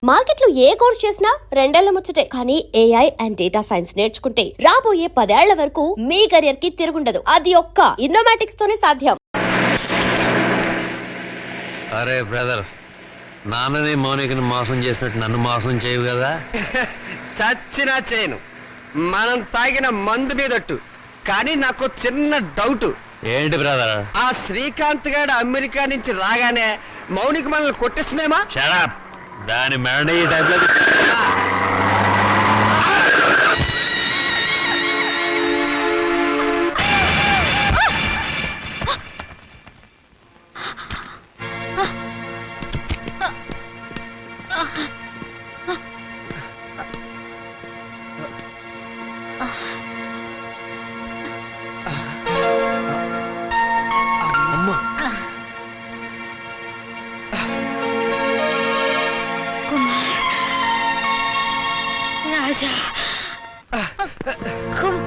మార్కెట్లో ఏ కోర్స్ చేసినా రెండేళ్ల ముచ్చటే. కానీ ఏఐ అండ్ డేటా సైన్స్ నేర్చుకుంటే రాబోయే 10 ఏళ్ల వరకు మీ కెరియర్ కి తిరుగుండదు. అది ఒక్క ఇన్నోమాటిక్స్ తోనే సాధ్యం. అరే బ్రదర్, నాన్నని మౌనికని మోసం చేసినట్టు నన్ను మోసం చేయవు కదా? చచ్చినా చేయను, మనం తాగిన మందు మీదట్టు. కానీ నాకు చిన్న డౌట్. ఏంటి బ్రదర్? ఆ శ్రీకాంత్ గారు అమెరికా నుంచి రాగానే మౌనిక మనల్ని కొట్టిస్తున్నామా? షడప్, దాని మెడ ఈ టైప్లో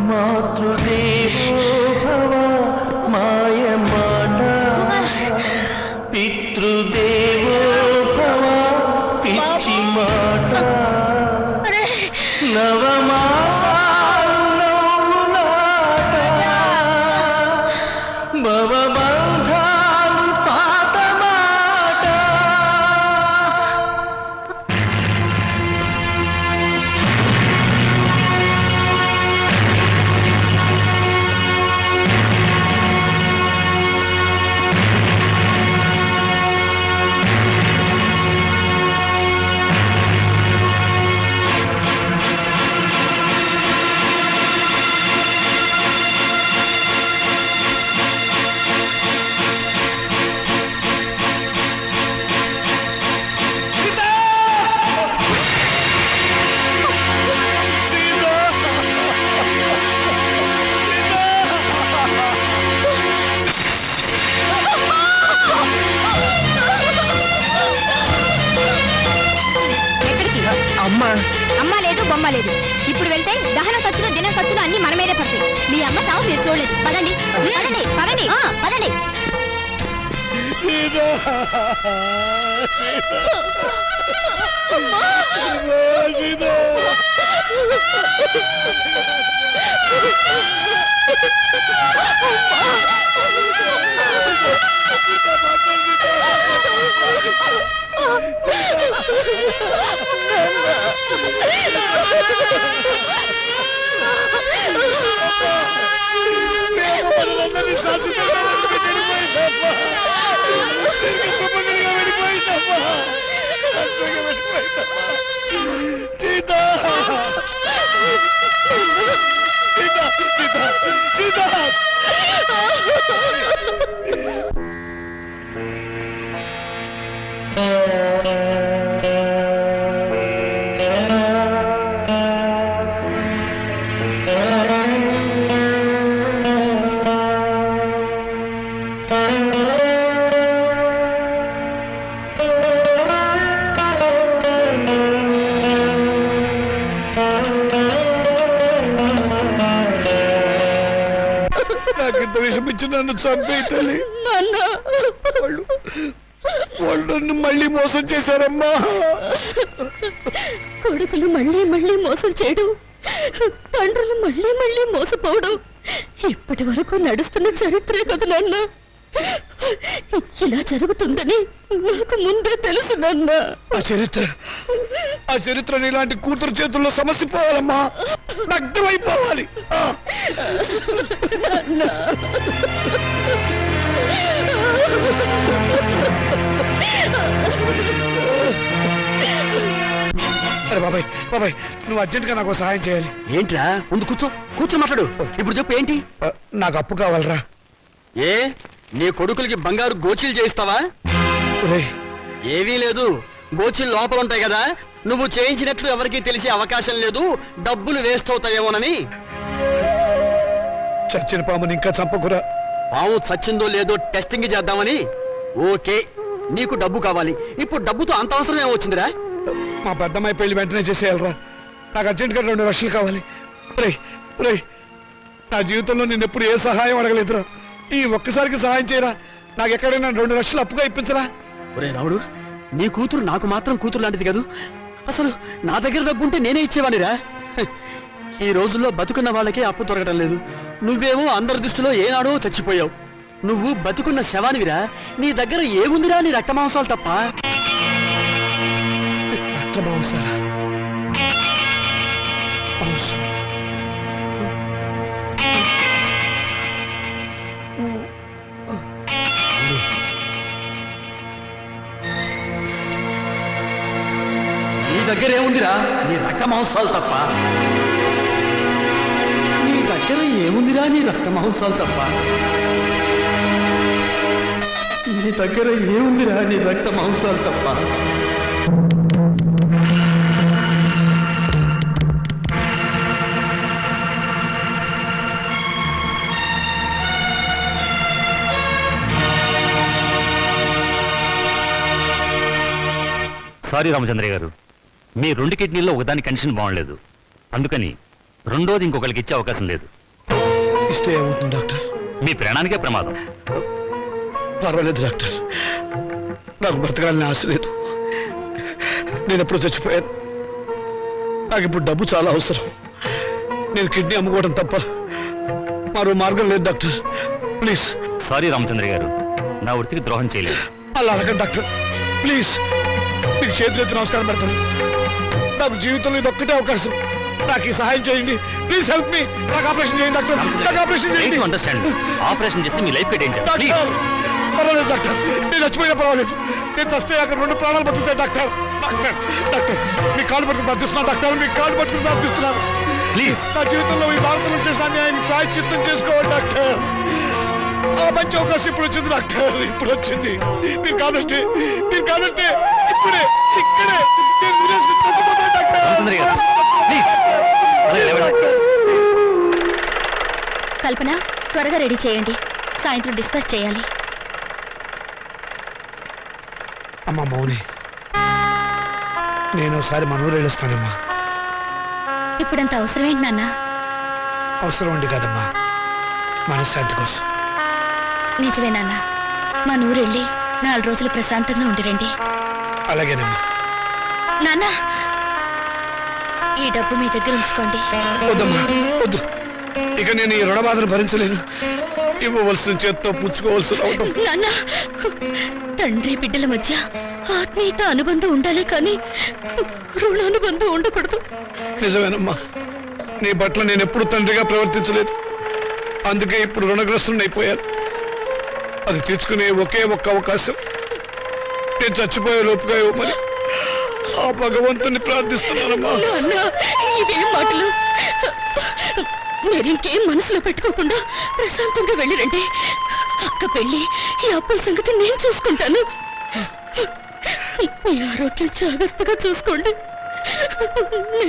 మాతృదేవో భవ మాయమాట, పితృదేవో భవ పిచ్చి మాట, నవమాసాలు నవ్వులాట, భవబంధాలు పాత మాట. అమ్మ లేదు, బొమ్మ లేదు. ఇప్పుడు వెళ్తే దహన ఖర్చులు, దినం ఖర్చులు అన్ని మన మీదే పడతాయి. మీ అమ్మ చావు మీరు చూడలేదు. పదండి పదండి పదండి పదండి. నాకింత విషమిచ్చి నన్ను చంపే తల్లి. వాళ్ళు నన్ను మళ్ళీ మోసం చేశారమ్మా. కొడుకులు మళ్ళీ మళ్ళీ మోసం చేయడం, తండ్రులు మళ్ళీ మళ్ళీ మోసపోవడం ఇప్పటి వరకు నడుస్తున్న చరిత్రే కదా నాన్న. ఇలా జరుగుతుందని నాకు ముందే తెలుసు నాన్న. ఆ చరిత్ర ఇలాంటి కూతురు చేతుల్లో సమస్య పోవాలమ్మా, నగ్నమైపోవాలి. అరే బాబాయ్, బాబాయ్ నువ్వు అర్జెంట్గా నాకు సహాయం చేయాలి. ఏంట్రా? ముందు కూర్చో, కూర్చో మాట్లాడు. ఇప్పుడు చెప్పు ఏంటి? నాకు అప్పు కావాలరా. ఏ నీ కొడుకులకి బంగారు గోచీలు చేయిస్తావా? ఏవీ లేదు, గోచీలు లోపల ఉంటాయి కదా. నువ్వు చేయించినట్లు ఎవరికీ తెలిసే అవకాశం లేదు, డబ్బులు వేస్ట్ అవుతాయేమోనని. చచ్చిన పాముని ఇంకా చంపకురా. పాము చచ్చిందో లేదో టెస్టింగ్ చేద్దామని. ఓకే, నీకు డబ్బు కావాలి. ఇప్పుడు డబ్బుతో అంత అవసరం ఏమొచ్చిందిరా? మా పెద్దమ్మాయి పెళ్లి వెంటనే చేసేయాలరా. నాకు అర్జెంట్గా 2 లక్షలు కావాలి. నా జీవితంలో నేను ఎప్పుడు ఏ సహాయం అడగలేదురా. ఈ ఒక్కసారికి సహాయం చేయరా. నాకు ఎక్కడైనా 2 లక్షలు అప్పుగా ఇప్పించరా. ఒరే రాముడు, నీ కూతురు నాకు మాత్రం కూతురు లాంటిది కాదు. అసలు నా దగ్గర డబ్బు ఉంటే నేనే ఇచ్చేవాడిరా. ఈ రోజుల్లో బతుకున్న వాళ్ళకే అప్పు దొరకటం లేదు. నువ్వేమో అందరి దృష్టిలో ఏనాడో చచ్చిపోయావు. నువ్వు బతుకున్న శవానివిరా. నీ దగ్గర ఏముందిరా నీ రక్త మాంసాలు తప్ప. రక్తమాంసాలా? మాంసం. నీ దగ్గర ఏముందిరా నీ రక్త మాంసాలు తప్ప. నీ దగ్గర ఏముందిరా నీ రక్త మాంసాలు తప్ప. నీ దగ్గర ఏముందిరా నీ రక్త మాంసాలు తప్ప. సారీ రామచంద్రయ్య గారు, మీ 2 కిడ్నీల్లో ఒకదాని కండిషన్ బాగుండలేదు, అందుకని రెండోది ఇంకొకరికి ఇచ్చే అవకాశం లేదు. ఇస్తే ఏమవుతుంది డాక్టర్? మీ ప్రాణానికే ప్రమాదం. పర్వాలేదు డాక్టర్, నాకు బ్రతకాలని ఆశ లేదు. నేను ఎప్పుడు చచ్చిపోయాను. నాకు ఇప్పుడు డబ్బు చాలా అవసరం. నేను కిడ్నీ అమ్ముకోవడం తప్ప మరో మార్గం లేదు డాక్టర్. ప్లీజ్. సారీ రామచంద్రయ్య గారు, నా వృత్తికి ద్రోహం చేయలేదు. అలా అడగండి డాక్టర్, ప్లీజ్. మీకు చేతులెత్తి నమస్కారం పెడతాను. నాకు జీవితంలో ఇది ఒక్కటే అవకాశం. నాకు ఈ సహాయం చేయండి. Please help me. నాకు ఆపరేషన్ చేయండి డాక్టర్. నాకు ఆపరేషన్ చేయండి. అండర్స్టాండ్. ఆపరేషన్ చేస్తే మీ లైఫ్ డేంజర్. డాక్టర్, పర్వాలేదు డాక్టర్, నేను చచ్చిపోయినా పర్వాలేదు. నేను చస్తే అక్కడ 2 ప్రాణాలు బతుకుతాయి డాక్టర్. డాక్టర్, డాక్టర్, మీ కాళ్ళు పట్టుకుని ప్రార్థిస్తున్నాను డాక్టర్. మీ కాళ్ళు పట్టుకుని ప్రార్థిస్తున్నాను. ప్లీజ్. నా జీవితంలో ఈ భారతంలో చేసిన అన్యాయాన్ని ప్రాయశ్చిత్తం చేసుకోవాలి డాక్టర్. ఆ మంచి అవకాశం ఇప్పుడు వచ్చింది డాక్టర్. ఇప్పుడు వచ్చింది. మీరు కాదంటే ఇప్పుడే ఇక్కడే నేను విదేశీ చచ్చిపోతాను డాక్టర్. రామచంద్రయ్య గారు, ప్లీజ్. అలాగే లేవండి. కల్పన, త్వరగా రెడీ చేయండి, సాయంత్రం డిస్పాచ్ చేయాలి. అమ్మా మౌని, నేను ఒకసారి మన ఊరు వెళ్ళొస్తానమ్మా. ఇప్పుడంత అవసరం ఏంటి నాన్న? అవసరం ఉండి కాదమ్మా, మనశ్శాంతి కోసం. నిజమే నాన్న, మా నూరు వెళ్ళి 4 రోజులు ప్రశాంతంగా ఉండిరండి. అలాగేనమ్మా. నాన్న, ఈ డబ్బు మీ దగ్గర ఉంచుకోండి. వద్దమ్మా, వద్దు. ఇక నేను ఈ రుణబాధను భరించలేను. ఇవ్వవలసిన చేత్తో పుచ్చుకోవాల్సి రావడం. నాన్న, తండ్రి బిడ్డల మధ్య ఆత్మీయత అనుబంధం ఉండాలి కానీ రుణానుబంధం ఉండకూడదు. నిజమేనమ్మా, నీ పట్ల నేను ఎప్పుడు తండ్రిగా ప్రవర్తించలేదు. అందుకే ఇప్పుడు రుణగ్రస్తుని అయిపోయాను. అది తీర్చుకునే ఒకే ఒక్క అవకాశం నేను చచ్చిపోయే లోపుగా ఇవ్వమని ఆ భగవంతుని ప్రార్థిస్తున్నానమ్మా. నాన్న, ఇవేం మాటలు? మీరింకేం మనసులో పెట్టుకోకుండా ప్రశాంతంగా వెళ్ళిరండి. అక్క పెళ్ళి, ఈ అప్పుల సంగతి నేను చూసుకుంటాను. మీ ఆరోగ్యం జాగ్రత్తగా చూసుకోండి.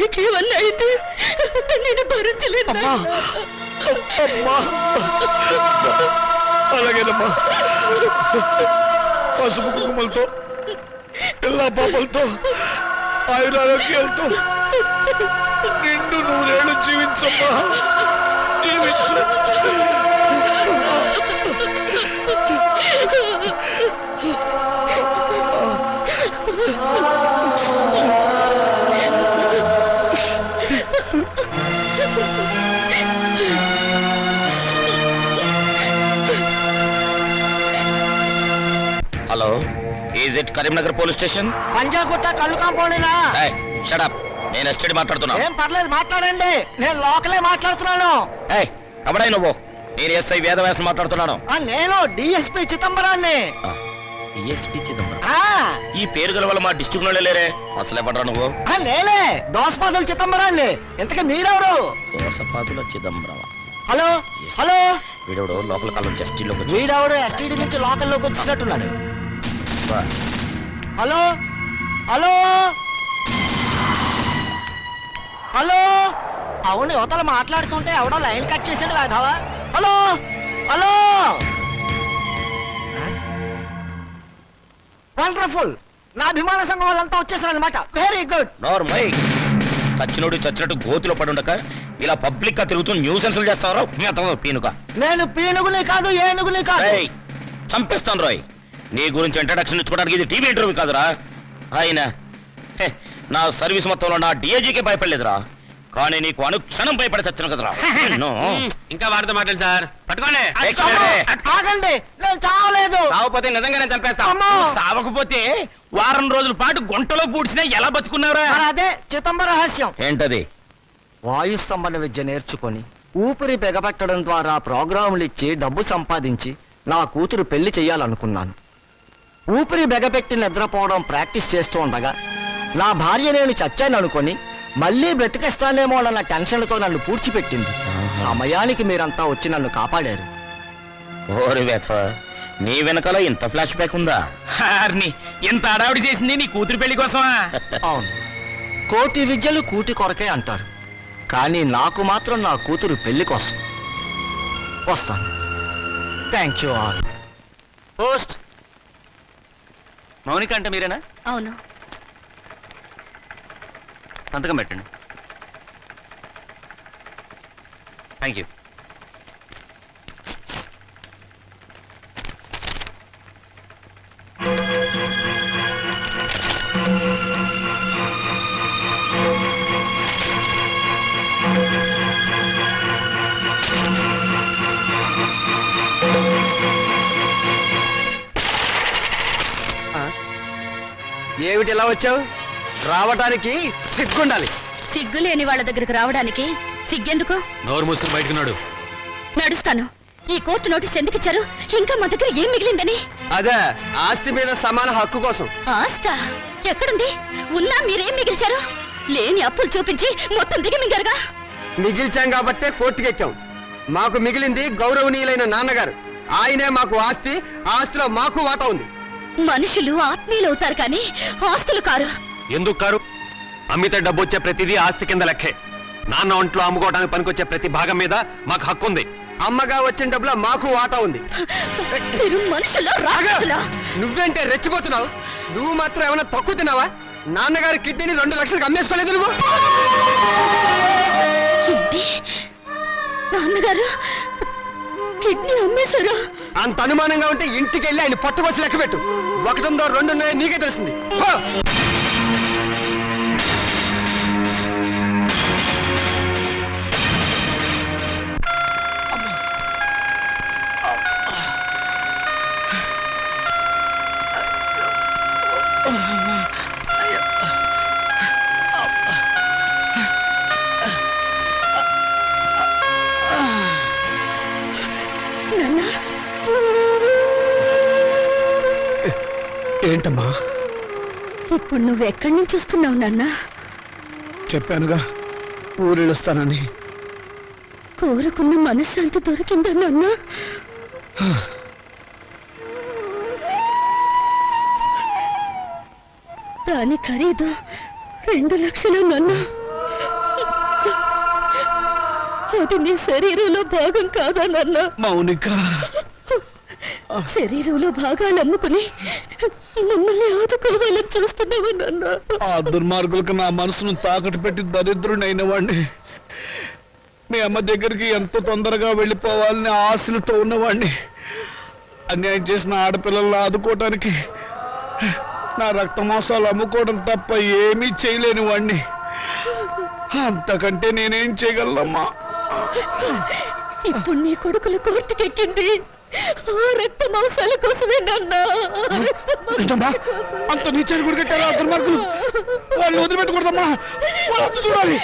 నీకేమన్నా అయితే నేను భరించలేదు. అమ్మా, అలాగేనమ్మా. పసుపు కుంకుమలతో, పిల్ల పాపలతో, ఆయురారోగ్యాలతో నిండు 100 ఏళ్ళు జీవించమ్మా. జీవించు. Hello, is it Karimnagar police station? Panjagutta కళ్ళు కాంపౌండేనా? షడప్, నేను ఎస్టడీ మాట్లాడుతున్నా. ఏం పర్లేదు, మాట్లాడండి. నేను లోకలే మాట్లాడుతున్నాను. ఎవడై నువ్వు? నేను ఎస్ఐ వేదవ్యాసం మాట్లాడుతున్నాను. నేను డిఎస్పీ చిదంబరాన్ని. డిఎస్పీ చిదంబరం? ఆ, ఈ పేరు గల వల్ల మా డిస్ట్రిక్ట్ లో లేరే. అసలే పడరా నువ్వు? నేనే దోసపాదుల చిదంబరాన్ని. ఇంతకీ మీరెవరు? దోసపాదుల చిదంబరం. హలో హలో, వీడెవడు లోపల కాలం జస్టిలోకి వచ్చి వీడెవడు ఎస్టీడీ నుంచి లోకల్లోకి వచ్చినట్టున్నాడు. హలో హలో హలో, అవును, యువతల మాట్లాడుతుంటే ఎవడో లైన్ కట్ చేసాడు వేధవా. Hello hello, wonderful. నా అభిమాన సంఘం వాళ్ళంతా వచ్చేసారనమాట. Very good. నార్మల్. చచ్చినోడు చచ్చినట్టు గోతిలో పడుండక ఇలా పబ్లిక్ గా తిరుగుతూ న్యూసెన్సులు చేస్తావరా? మీ అతను పీనుక. నేను పీనుగుని కాదు, ఏనుగుని కాదు. చంపేస్తాను రాయ్. నీ గురించి ఇంట్రడక్షన్ ఇచ్చుకోవడానికి ఇది టీవీ ఇంటర్వ్యూ కాదురా. ఆయన నా సర్వీస్ మొత్తంలో నా డిఐజీకే భయపడలేదురా, కానీ నీకు అనుక్షణం భయపడి చచ్చాను కదరా. నిన్ను. ఇంకా వాడితో మాట్లాడు సార్. పట్టుకోండి. ఆగండి, నేను చావలేదు. సావకపోతే నిజంగానే చంపేస్తా. అమ్మో. సావకపోతే వారం రోజుల పాటు గుంటలో పూడ్చినా ఎలా బతుకున్నారా? మరి అదే చిదంబ రహస్యం. ఏంటది? వాయు స్తంభన విద్య నేర్చుకొని ఊపిరి బిగబెట్టడం ద్వారా ప్రోగ్రాములు ఇచ్చి డబ్బు సంపాదించి నా కూతురు పెళ్లి చెయ్యాలనుకున్నాను. ఊపిరి బిగపెట్టి నిద్రపోవడం ప్రాక్టీస్ చేస్తూ ఉండగా నా భార్య నేను చచ్చాను అనుకొని మళ్ళీ బ్రతికేస్తానేమో అన్న టెన్షన్తో నన్ను పూడ్చిపెట్టింది. సమయానికి మీరంతా వచ్చి నన్ను కాపాడారు. ఓరి వేత, నీ వెనకాల ఇంత ఫ్లాష్ బ్యాక్ ఉందా? ఎంత అడావిడి చేసింది నీ కూతురు పెళ్లి కోసమా? అవును, కోటి విద్యలు కూటి కొరకే అంటారు, కానీ నాకు మాత్రం నా కూతురు పెళ్లి కోసం. వస్తాను. Thank you all. Post. Mounika అంటే మీరేనా? అవును. సంతకం పెట్టండి. Thank you. ఏమిటి ఇలా వచ్చావు? రావటానికి సిగ్గుండాలి. సిగ్గు లేని వాళ్ళ దగ్గరకు రావడానికి సిగ్గెందుకు? నోరు మూసుకుని బయటకున్నాడు. నడుస్తాను. ఈ కోర్టు నోటీస్ ఎందుకు ఇచ్చారు? ఇంకా మా దగ్గర ఏం మిగిలిందని? అదే, ఆస్తి మీద సమాన హక్కు కోసం. ఆస్తా ఎక్కడుంది? ఉన్నా మీరేం మిగిల్చారు? లేని అప్పులు చూపించి మొత్తం దిగి మింగారుగా. మిగిల్చాం కాబట్టే కోర్టుకెక్కాం. మాకు మిగిలింది గౌరవనీయులైన నాన్నగారు. ఆయనే మాకు ఆస్తి, ఆస్తిలో మాకు వాటా ఉంది. మనుషులు ఆత్మీయులు అవుతారు కానీ ఆస్తులు కారు. ఎందుకు కారు? అమ్మితే డబ్బు వచ్చే ప్రతిదీ ఆస్తి కింద లెక్కే. నాన్న ఒంట్లో అమ్ముకోవడానికి పనికొచ్చే ప్రతి భాగం మీద మాకు హక్కు ఉంది. అమ్మగా వచ్చిన డబ్బులో మాకు వాటా ఉంది. మీరు మనుషులా రాక్షసులా? నువ్వేంటే రెచ్చిపోతున్నావు? నువ్వు మాత్రం ఏమైనా తక్కువ తిన్నావా? నాన్నగారి కిడ్నీని 2 లక్షలకు అమ్మేసుకోలేదు నువ్వు. ఏంటి? నాన్నగారు కిడ్నీ అమ్మేశారా? అంత అనుమానంగా ఉంటే ఇంటికి వెళ్ళి ఆయన పట్టుకోసి లెక్క పెట్టు. 1 ఉందో 2 ఉన్నాయో నీకే తెలుస్తుంది. పో. ఏంటమ్మా? ఇప్పుడు నువ్వు ఎక్కడి నుంచి వస్తున్నావు నాన్న? చెప్పానుగా, ఊరెళ్ళొస్తానని. కోరుకున్న మనశ్శాంతి దొరికిందా నాన్న? దాని ఖరీదు 2 లక్షలు నాన్న. అది నీ శరీరంలో భాగం కాదా నాన్న? మౌనిక, శరీరంలో భాగాలు అమ్ముకుని మమ్మల్ని ఆదుకోవాలని చూస్తున్నావా నాన్న? ఆ దుర్మార్గులకు నా మనసును తాకట్టు పెట్టి దరిద్రుడైన వాడిని, మీ అమ్మ దగ్గరికి ఎంత తొందరగా వెళ్ళిపోవాలని ఆశలతో ఉన్నవాడిని, అన్యాయం చేసిన ఆడపిల్లలను ఆదుకోవటానికి నా రక్త మాంసాలు అమ్ముకోవడం తప్ప ఏమీ చేయలేని వాడిని. అంతకంటే నేనేం చేయగలనమ్మా? ఇప్పుడు నీ కొడుకుల కోర్టుకెక్కింది ఆ రక్త మాంసాల కోసమే నాన్న. అంత నీచాన్ని కూడా కట్టారా దుర్మార్గులు? వాళ్ళు వదిలిపెట్టకూడదమ్మా, వాళ్ళు చూడాలి.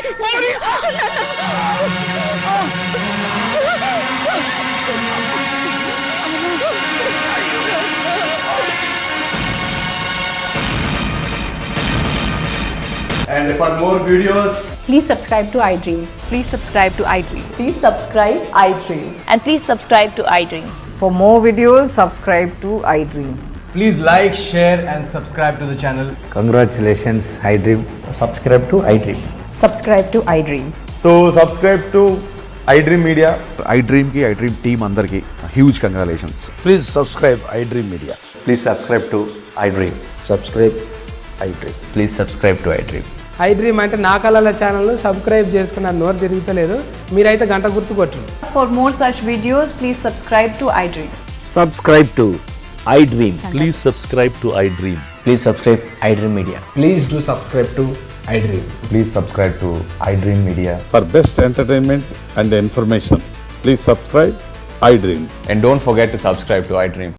And for more videos, please subscribe to iDream. Please subscribe to iDream. Please subscribe iDream. And please subscribe to iDream. For more videos, subscribe to iDream. please like, share and subscribe to the channel. Congratulations, iDream. Subscribe to iDream. Subscribe to iDream. So subscribe to iDream Media. iDream ki iDream team andarki huge congratulations. Please subscribe iDream Media. Please subscribe to iDream. Subscribe iDream. Please subscribe to iDream. iDream అంటే నా కళల channel subscribe చేసుకున్న నోరు తిరుగుతలేదు. మీరైతే గంట గుర్తు కొట్టండి. For more such videos, please subscribe to iDream. Subscribe to iDream. Please subscribe to iDream. Please subscribe iDream Media. Please do subscribe to iDream. Please subscribe to iDream Media. For best entertainment and information, please subscribe iDream. And don't forget to subscribe to iDream.